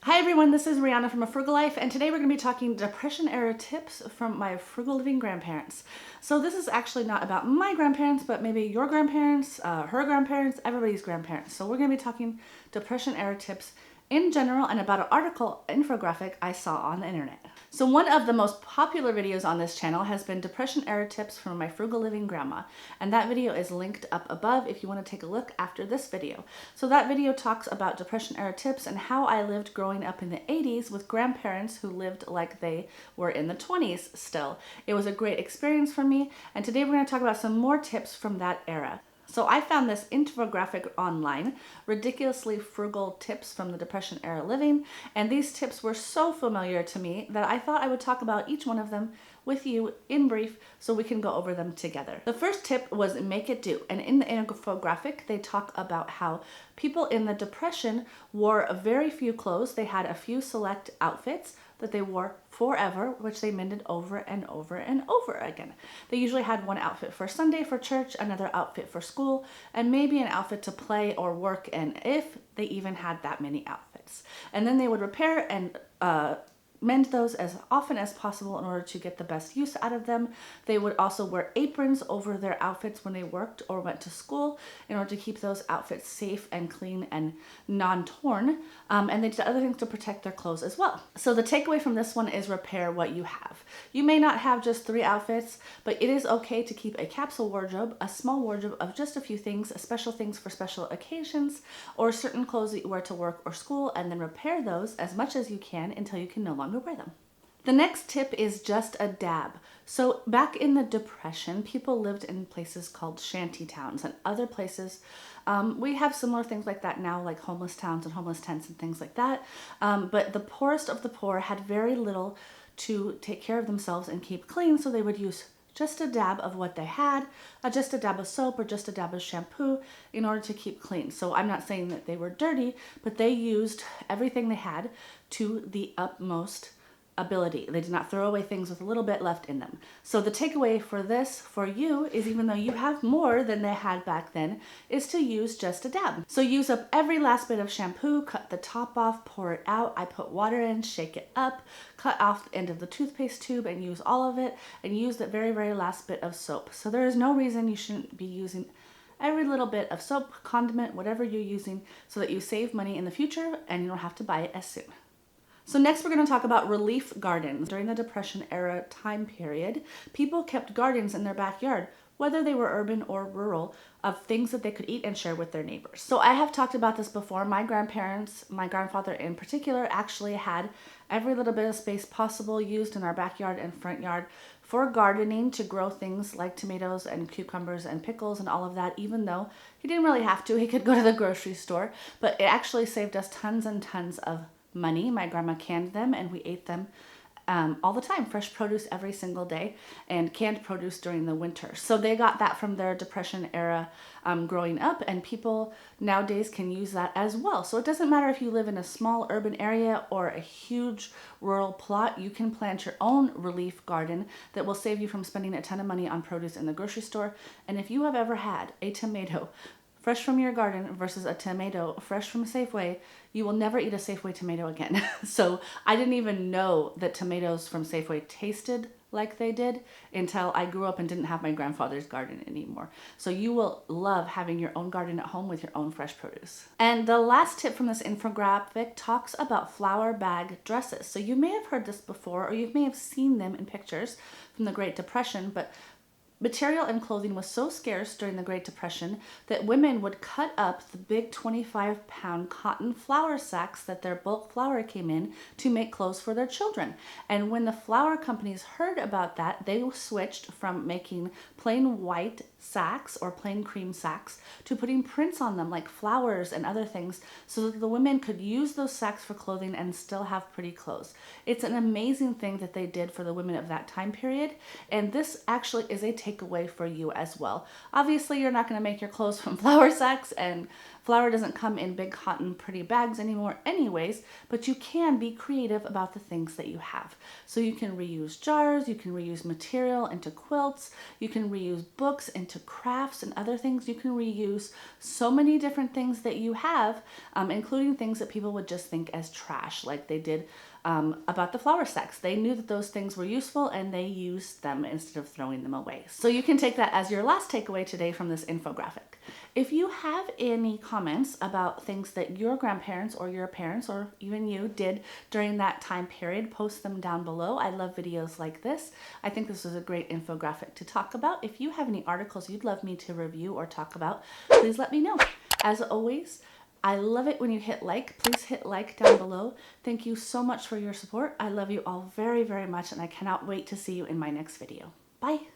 Hi everyone, this is Rihanna from A Frugal Life, and today we're going to be talking Depression era tips from my frugal living grandparents. So this is actually not about my grandparents, but maybe your grandparents, her grandparents, everybody's grandparents. So we're going to be talking Depression era tips in general and about an article, infographic I saw on the internet. So one of the most popular videos on this channel has been Depression era tips from my frugal living grandma, and that video is linked up above if you want to take a look after this video. So that video talks about Depression era tips and how I lived growing up in the 80s with grandparents who lived like they were in the 20s still. It was a great experience for me, and today we're going to talk about some more tips from that era. So I found this infographic online, ridiculously frugal tips from the Depression era living, and these tips were so familiar to me that I thought I would talk about each one of them with you in brief so we can go over them together. The first tip was make it do, and in the infographic they talk about how people in the Depression wore very few clothes. They had a few select outfits that they wore forever, which they mended over and over and over again. They usually had one outfit for Sunday for church, another outfit for school, and maybe an outfit to play or work in, if they even had that many outfits. And then they would repair and mend those as often as possible in order to get the best use out of them. They would also wear aprons over their outfits when they worked or went to school in order to keep those outfits safe and clean and non-torn. And they did other things to protect their clothes as well. So the takeaway from this one is repair what you have. You may not have just 3 outfits, but it is okay to keep a capsule wardrobe, a small wardrobe of just a few things, special things for special occasions, or certain clothes that you wear to work or school, and then repair those as much as you can until you can no longer wear them. The next tip is just a dab. So back in the Depression, people lived in places called shanty towns and other places. We have similar things like that now, like homeless towns and homeless tents and things like that. But the poorest of the poor had very little to take care of themselves and keep clean, so they would use just a dab of what they had, just a dab of soap or just a dab of shampoo in order to keep clean. So I'm not saying that they were dirty, but they used everything they had to the utmost ability. They did not throw away things with a little bit left in them. So the takeaway for this for you is, even though you have more than they had back then, is to use just a dab. So use up every last bit of shampoo, cut the top off, pour it out. I put water in, shake it up, cut off the end of the toothpaste tube and use all of it, and use that very, very last bit of soap. So there is no reason you shouldn't be using every little bit of soap, condiment, whatever you're using, so that you save money in the future and you don't have to buy it as soon. So next we're going to talk about relief gardens. During the Depression era time period, people kept gardens in their backyard, whether they were urban or rural, of things that they could eat and share with their neighbors. So I have talked about this before. My grandparents, my grandfather in particular, actually had every little bit of space possible used in our backyard and front yard for gardening, to grow things like tomatoes and cucumbers and pickles and all of that, even though he didn't really have to. He could go to the grocery store, but it actually saved us tons and tons of money. My grandma canned them and we ate them all the time. Fresh produce every single day, and canned produce during the winter. So they got that from their Depression era growing up, and people nowadays can use that as well. So it doesn't matter if you live in a small urban area or a huge rural plot. You can plant your own relief garden that will save you from spending a ton of money on produce in the grocery store. And if you have ever had a tomato fresh from your garden versus a tomato fresh from Safeway, you will never eat a Safeway tomato again. So I didn't even know that tomatoes from Safeway tasted like they did until I grew up and didn't have my grandfather's garden anymore. So you will love having your own garden at home with your own fresh produce. And the last tip from this infographic talks about flour bag dresses. So you may have heard this before, or you may have seen them in pictures from the Great Depression, but material and clothing was so scarce during the Great Depression that women would cut up the big 25-pound cotton flour sacks that their bulk flour came in to make clothes for their children. And when the flour companies heard about that, they switched from making plain white sacks or plain cream sacks to putting prints on them like flowers and other things, so that the women could use those sacks for clothing and still have pretty clothes. It's an amazing thing that they did for the women of that time period, and this actually is a takeaway for you as well. Obviously, you're not going to make your clothes from flour sacks and Flour doesn't come in big cotton pretty bags anymore anyways, but you can be creative about the things that you have. So you can reuse jars, you can reuse material into quilts, you can reuse books into crafts and other things. You can reuse so many different things that you have, including things that people would just think as trash, like they did about the flour sacks. They knew that those things were useful and they used them instead of throwing them away. So you can take that as your last takeaway today from this infographic. If you have any comments about things that your grandparents or your parents or even you did during that time period, post them down below. I love videos like this. I think this is a great infographic to talk about. If you have any articles you'd love me to review or talk about, please let me know. As always, I love it when you hit like. Please hit like down below. Thank you so much for your support. I love you all very, very much, and I cannot wait to see you in my next video. Bye.